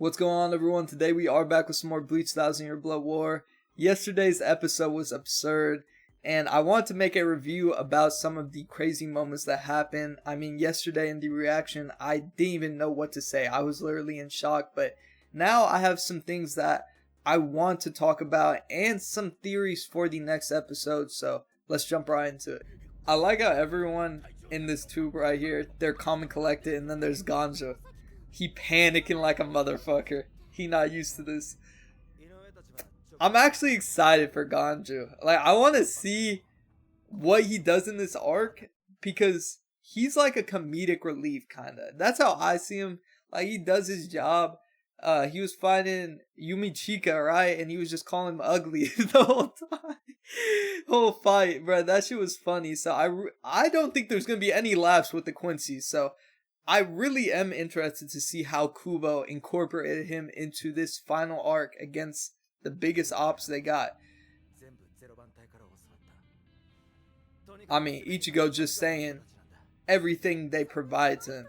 What's going on, everyone? Today we are back with some more Bleach 1000 Blood War. Yesterday's episode was absurd, and I want to make a review about some of the crazy moments that happened. I mean, yesterday in the reaction, I didn't even know what to say. I was literally in shock, but now I have some things that I want to talk about and some theories for the next episode, so let's jump right into it. I like how everyone in this tube right here, they're calm and collected, and then there's Ganja. He panicking like a motherfucker. He not used to this. I'm actually excited for Ganju. Like, I want to see what he does in this arc, because he's like a comedic relief, kind of. That's how I see him. Like, he does his job. He was fighting Yumichika, right? And he was just calling him ugly the whole time. Whole fight, bro. That shit was funny. So I don't think there's gonna be any laughs with the Quincy's. So I really am interested to see how Kubo incorporated him into this final arc against the biggest ops they got. I mean, Ichigo just saying everything they provide to him.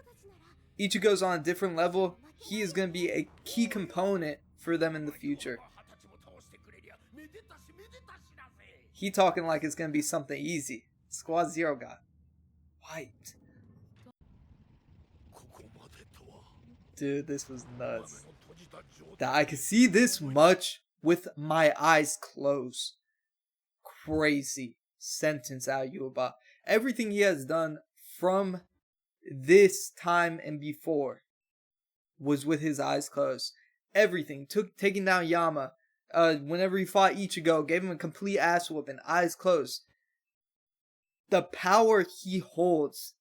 Ichigo's on a different level. He is going to be a key component for them in the future. He talking like it's going to be something easy. Squad Zero got wiped. Dude, this was nuts. That I could see this much with my eyes closed. Crazy sentence out of Yhwach. Everything he has done from this time and before was with his eyes closed. Everything. Taking down Yama. Whenever he fought Ichigo, gave him a complete ass whooping. Eyes closed. The power he holds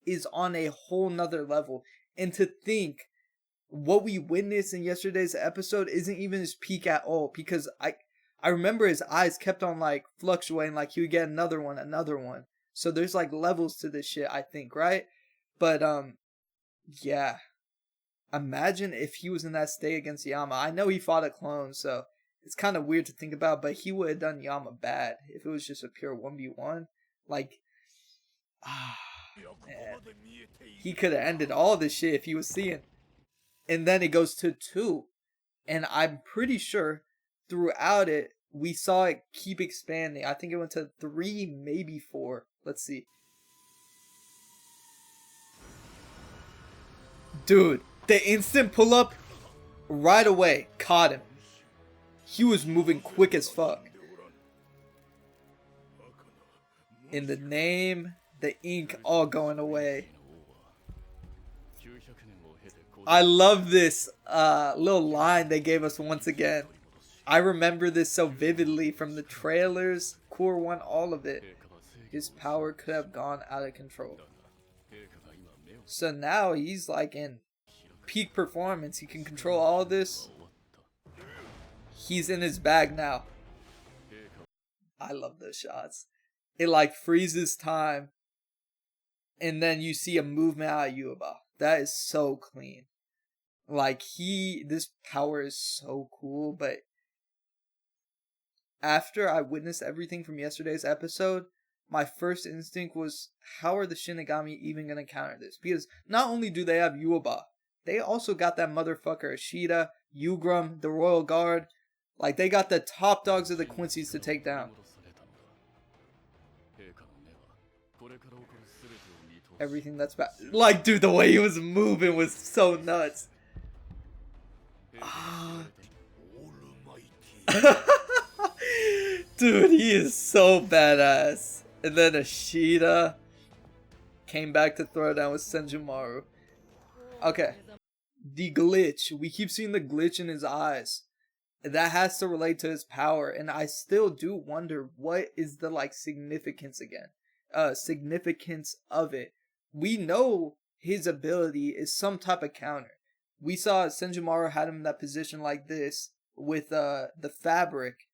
is on a whole nother level. And to think what we witnessed in yesterday's episode isn't even his peak at all, because I remember his eyes kept on like fluctuating, like he would get another one. So there's like levels to this shit, I think, right? But yeah. Imagine if he was in that state against Yama. I know he fought a clone, so it's kind of weird to think about, but he would have done Yama bad if it was just a pure 1v1. Like, man. He could have ended all this shit if he was seeing. And then it goes to 2. And I'm pretty sure throughout it, we saw it keep expanding. I think it went to 3, maybe 4. Let's see. Dude, the instant pull up, right away, caught him. He was moving quick as fuck. In the name, the ink all going away. I love this little line they gave us once again. I remember this so vividly from the trailers, Core 1, all of it. His power could have gone out of control. So now he's like in peak performance. He can control all of this. He's in his bag now. I love those shots. It like freezes time. And then you see a movement out of Yhwach. That is so clean. Like this power is so cool, but after I witnessed everything from yesterday's episode, my first instinct was, how are the Shinigami even going to counter this? Because not only do they have Yhwach, they also got that motherfucker Ashita, Ugram, the Royal Guard. Like, they got the top dogs of the Quincy's to take down. Everything that's bad. Like, dude, the way he was moving was so nuts. Dude, he is so badass. And then Ashita came back to throw down with Senjumaru. Okay. The glitch. We keep seeing the glitch in his eyes. That has to relate to his power. And I still do wonder, what is the like significance again? Significance of it. We know his ability is some type of counter. We saw Senjumaru had him in that position like this with the fabric.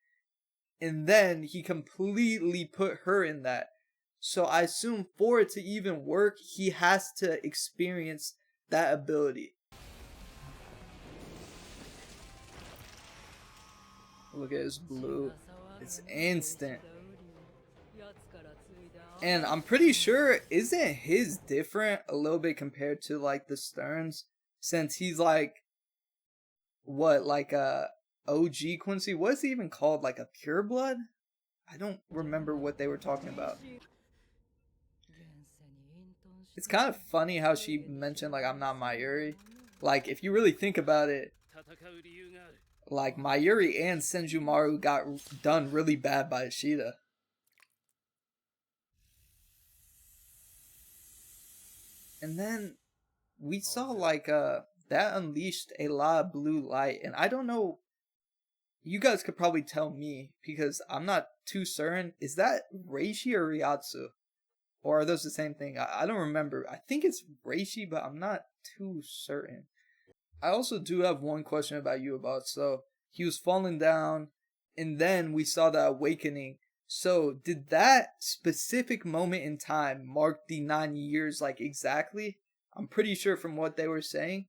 And then he completely put her in that. So I assume for it to even work, he has to experience that ability. Look at his blue. It's instant. And I'm pretty sure, isn't his different a little bit compared to like the Sterns? Since he's like what, like a OG Quincy? What's it even called? Like a pure blood? I don't remember what they were talking about. It's kind of funny how she mentioned like I'm not Mayuri. Like if you really think about it, like Mayuri and Senjumaru got done really bad by Ishida. And then we saw like that unleashed a lot of blue light, and I don't know, you guys could probably tell me because I'm not too certain. Is that Reishi or Ryatsu? Or are those the same thing? I don't remember. I think it's Reishi, but I'm not too certain. I also do have one question about Yhwach. So he was falling down, and then we saw the awakening. So did that specific moment in time mark the 9 years like exactly? I'm pretty sure from what they were saying.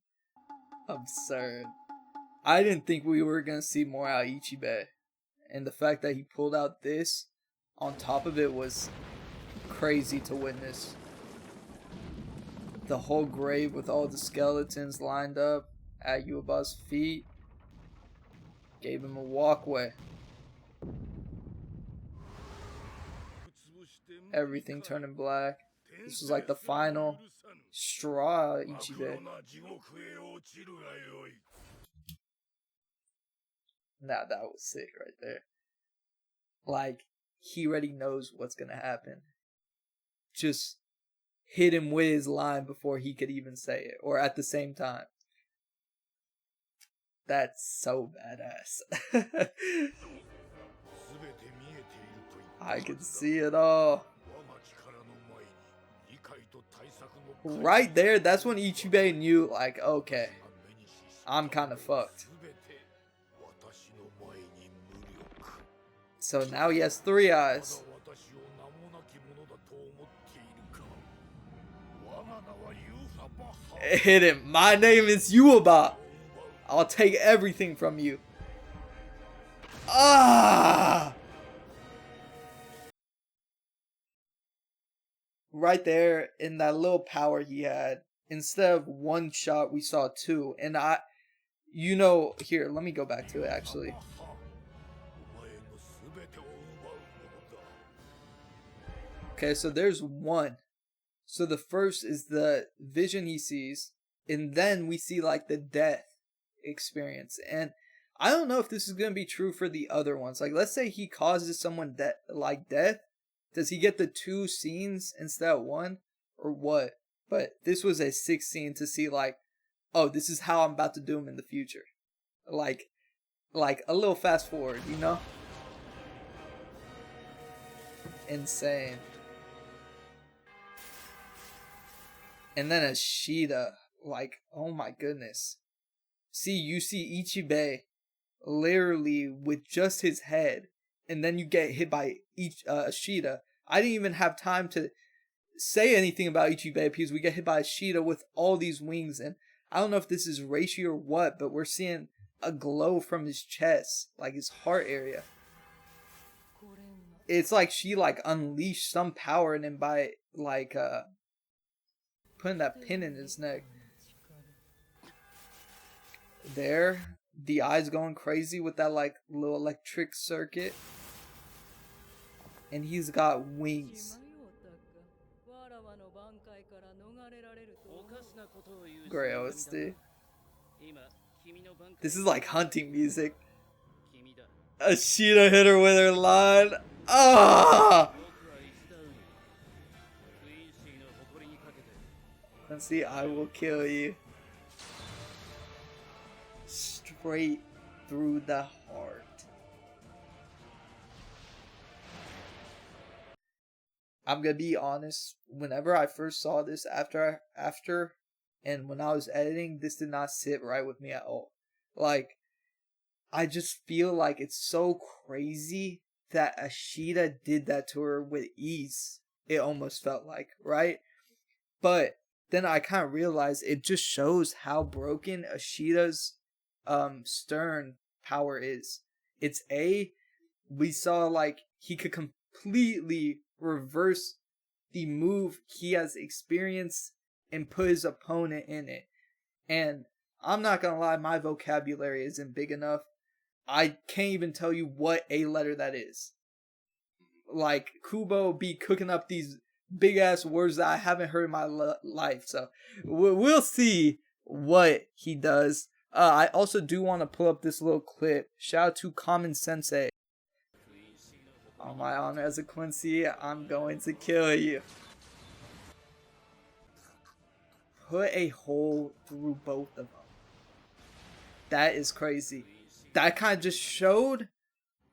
Absurd. I didn't think we were gonna see more out Ichibe, and the fact that he pulled out this on top of it was crazy to witness. The whole grave with all the skeletons lined up at Yhwach's feet gave him a walkway. Everything turning black. This was like the final straw, Ichibe. Nah, that was sick right there. Like, he already knows what's gonna happen. Just hit him with his line before he could even say it, or at the same time. That's so badass. I can see it all. Right there, that's when Ichibe knew, like, okay, I'm kind of fucked. So now he has 3 eyes. Hit him. My name is Yhwach. I'll take everything from you. Ah! Right there in that little power he had, instead of 1 shot, we saw 2. And here, let me go back to it actually. Okay, so there's 1. So the first is the vision he sees, and then we see like the death experience. And I don't know if this is going to be true for the other ones. Like, let's say he causes someone death. Does he get the 2 scenes instead of 1? Or what? But this was a 6th scene to see like, oh, this is how I'm about to do him in the future. Like a little fast forward, you know? Insane. And then Ashida, like, oh my goodness. See, you see Ichibe literally with just his head, and then you get hit by Ashida. I didn't even have time to say anything about Ichibe because we get hit by Ashida with all these wings, and I don't know if this is Reishi or what, but we're seeing a glow from his chest, like his heart area. It's like she like unleashed some power in him by like putting that pin in his neck. There, the eyes going crazy with that like little electric circuit. And he's got wings. Great OST. This is like hunting music. Ashida hit her with her line. Ah! Let's see, I will kill you. Straight through the heart. I'm gonna be honest, whenever I first saw this after and when I was editing, this did not sit right with me at all. Like, I just feel like it's so crazy that Ashida did that to her with ease. It almost felt like, right? But then I kind of realized it just shows how broken Ashida's stern power is. We saw like he could completely reverse the move he has experienced and put his opponent in it. And I'm not gonna lie, my vocabulary isn't big enough. I can't even tell you what a letter that is. Like, Kubo be cooking up these big ass words that I haven't heard in my life. So we'll see what he does. I also do want to pull up this little clip. Shout out to Common Sensei. On my honor as a Quincy, I'm going to kill you. Put a hole through both of them. That is crazy. That kind of just showed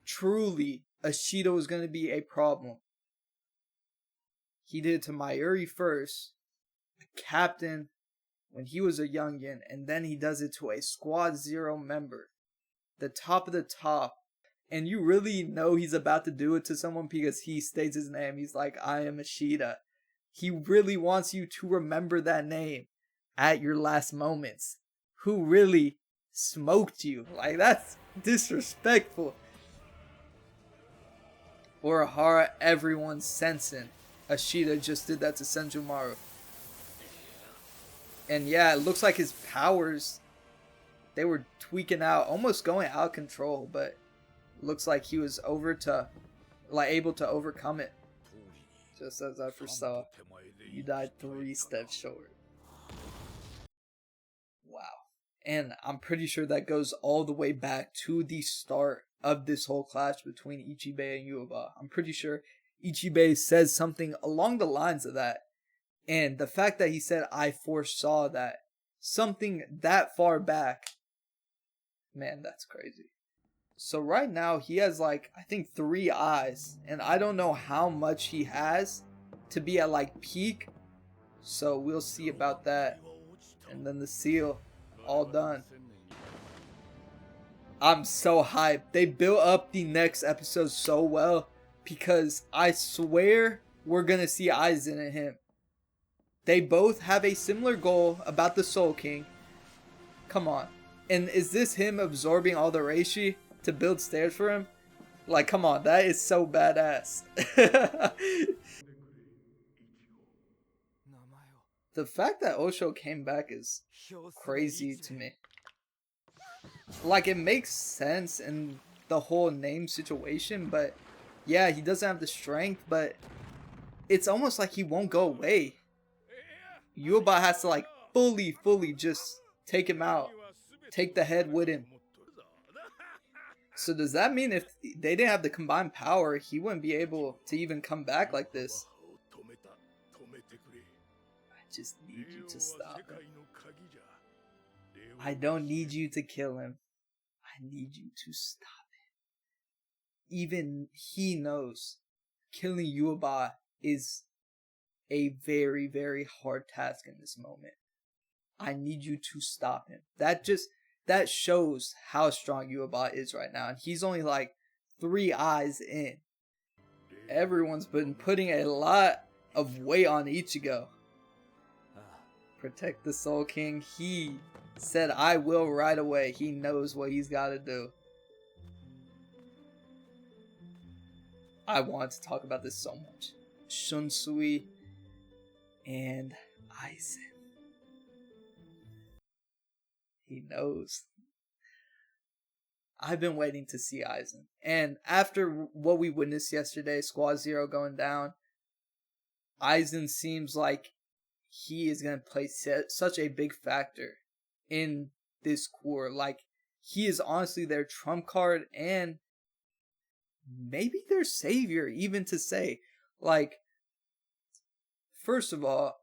truly Ishida was going to be a problem. He did it to Mayuri first, a captain when he was a youngin, and then he does it to a Squad Zero member, the top of the top. And you really know he's about to do it to someone because he states his name. He's like, I am Ishida. He really wants you to remember that name at your last moments. Who really smoked you? Like, that's disrespectful. Urahara, everyone's sensing. Ishida just did that to Senjumaru. And yeah, it looks like his powers, they were tweaking out, almost going out of control, but looks like he was able to overcome it. Just as I foresaw, you died 3 steps short. Wow. And I'm pretty sure that goes all the way back to the start of this whole clash between Ichibe and Yhwach. I'm pretty sure Ichibe says something along the lines of that. And the fact that he said, I foresaw that, something that far back, man, that's crazy. So right now he has like, I think 3 eyes, and I don't know how much he has to be at like peak. So we'll see about that. And then the seal, all done. I'm so hyped. They built up the next episode so well because I swear we're gonna see Aizen and him. They both have a similar goal about the Soul King. Come on. And is this him absorbing all the Reishi to build stairs for him? Like, come on, that is so badass. The fact that Osho came back is crazy to me. Like, it makes sense in the whole name situation, but yeah, he doesn't have the strength, but it's almost like he won't go away. Yhwach has to like fully just take him out. Take the head with him. So does that mean if they didn't have the combined power, he wouldn't be able to even come back like this? I just need you to stop him. I don't need you to kill him. I need you to stop him. Even he knows killing Yhwach is a very hard task in this moment. I need you to stop him. That shows how strong Yhwach is right now. And he's only like 3 eyes in. Everyone's been putting a lot of weight on Ichigo. Protect the Soul King. He said, I will right away. He knows what he's got to do. I want to talk about this so much. Shunsui and Aizen. He knows. I've been waiting to see Aizen. And after what we witnessed yesterday, Squad Zero going down, Aizen seems like he is going to play such a big factor in this core. Like, he is honestly their trump card and maybe their savior, even to say. Like, first of all,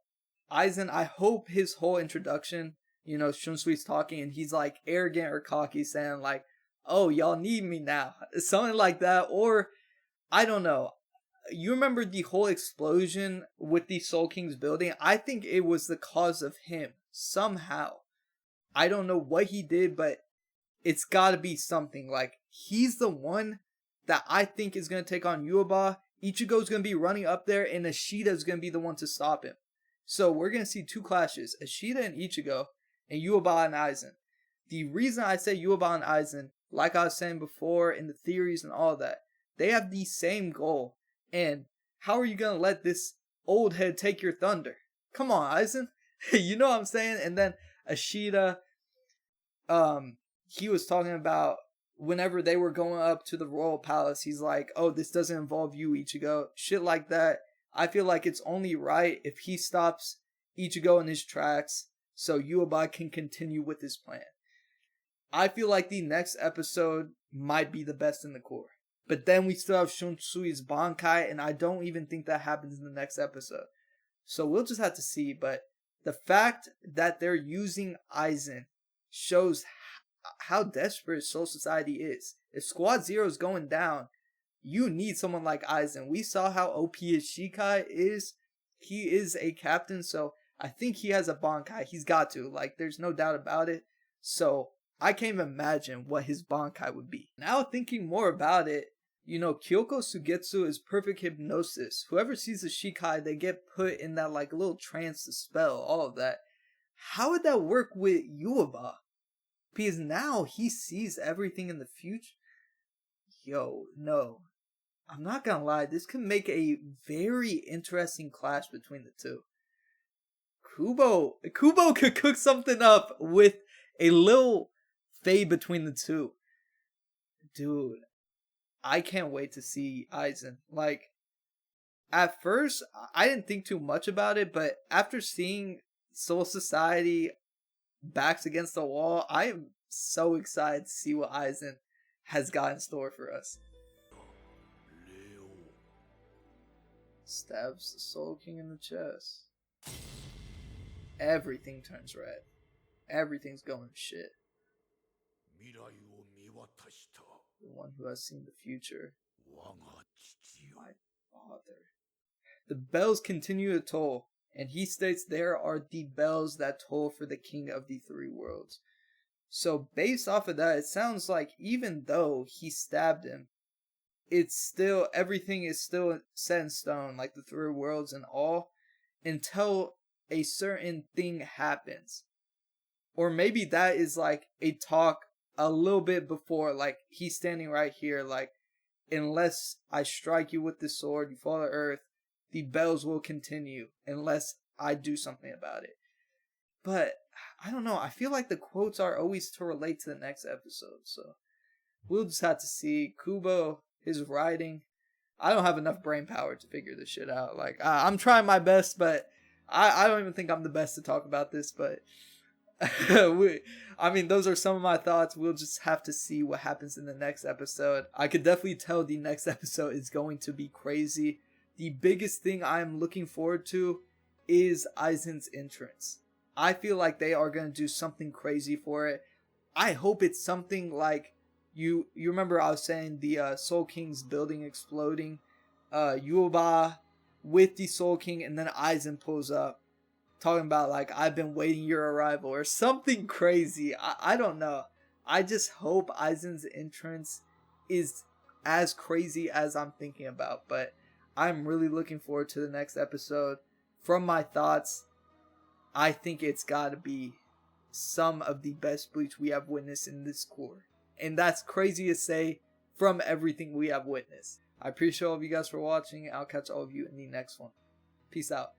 Aizen, I hope his whole introduction, you know, Shunsui's talking and he's like arrogant or cocky saying like, oh, y'all need me now. Something like that. Or, I don't know. You remember the whole explosion with the Soul King's building? I think it was the cause of him. Somehow. I don't know what he did, but it's gotta be something. Like, he's the one that I think is gonna take on Yhwach. Ichigo's gonna be running up there and Ishida's gonna be the one to stop him. So we're gonna see 2 clashes. Ishida and Ichigo, and Yhwach and Aizen. The reason I say Yhwach and Aizen, like I was saying before in the theories and all that, they have the same goal. And how are you going to let this old head take your thunder? Come on, Aizen. You know what I'm saying? And then Ishida, he was talking about whenever they were going up to the royal palace, he's like, oh, this doesn't involve you, Ichigo. Shit like that. I feel like it's only right if he stops Ichigo in his tracks so Yhwach can continue with his plan. I feel like the next episode might be the best in the core. But then we still have Shunsui's bankai, and I don't even think that happens in the next episode. So we'll just have to see. But the fact that they're using Aizen shows how desperate Soul Society is. If Squad Zero is going down, you need someone like Aizen. We saw how OP his Shikai is. He is a captain, so I think he has a bankai. He's got to. Like, there's no doubt about it. So I can't even imagine what his bankai would be. Now thinking more about it, Kyoko Sugetsu is perfect hypnosis. Whoever sees the Shikai, they get put in that like little trance to spell, all of that. How would that work with Yhwach? Because now he sees everything in the future. Yo, no. I'm not gonna lie, this could make a very interesting clash between the two. Kubo could cook something up with a little fade between the two. Dude, I can't wait to see Aizen. Like, at first, I didn't think too much about it, but after seeing Soul Society backs against the wall, I am so excited to see what Aizen has got in store for us. Stabs the Soul King in the chest. Everything turns red. Everything's going to shit. The one who has seen the future. My father. The bells continue to toll, and he states there are the bells that toll for the king of the three worlds. So based off of that, it sounds like even though he stabbed him, it's still, everything is still set in stone, like the three worlds and all, until a certain thing happens. Or maybe that is like a talk a little bit before, like he's standing right here, like, unless I strike you with this sword, you fall to earth, the bells will continue unless I do something about it. But I don't know, I feel like the quotes are always to relate to the next episode, so we'll just have to see. Kubo, his writing, I don't have enough brain power to figure this shit out. Like, I'm trying my best, but I don't even think I'm the best to talk about this, but those are some of my thoughts. We'll just have to see what happens in the next episode. I could definitely tell the next episode is going to be crazy. The biggest thing I'm looking forward to is Aizen's entrance. I feel like they are going to do something crazy for it. I hope it's something like, you remember I was saying the Soul King's building exploding, Yhwach with the Soul King, and then Aizen pulls up talking about like, I've been waiting your arrival, or something crazy. I don't know. I just hope Aizen's entrance is as crazy as I'm thinking about, but I'm really looking forward to the next episode. From my thoughts, I think it's gotta be some of the best Bleach we have witnessed in this core. And that's crazy to say from everything we have witnessed. I appreciate all of you guys for watching. I'll catch all of you in the next one. Peace out.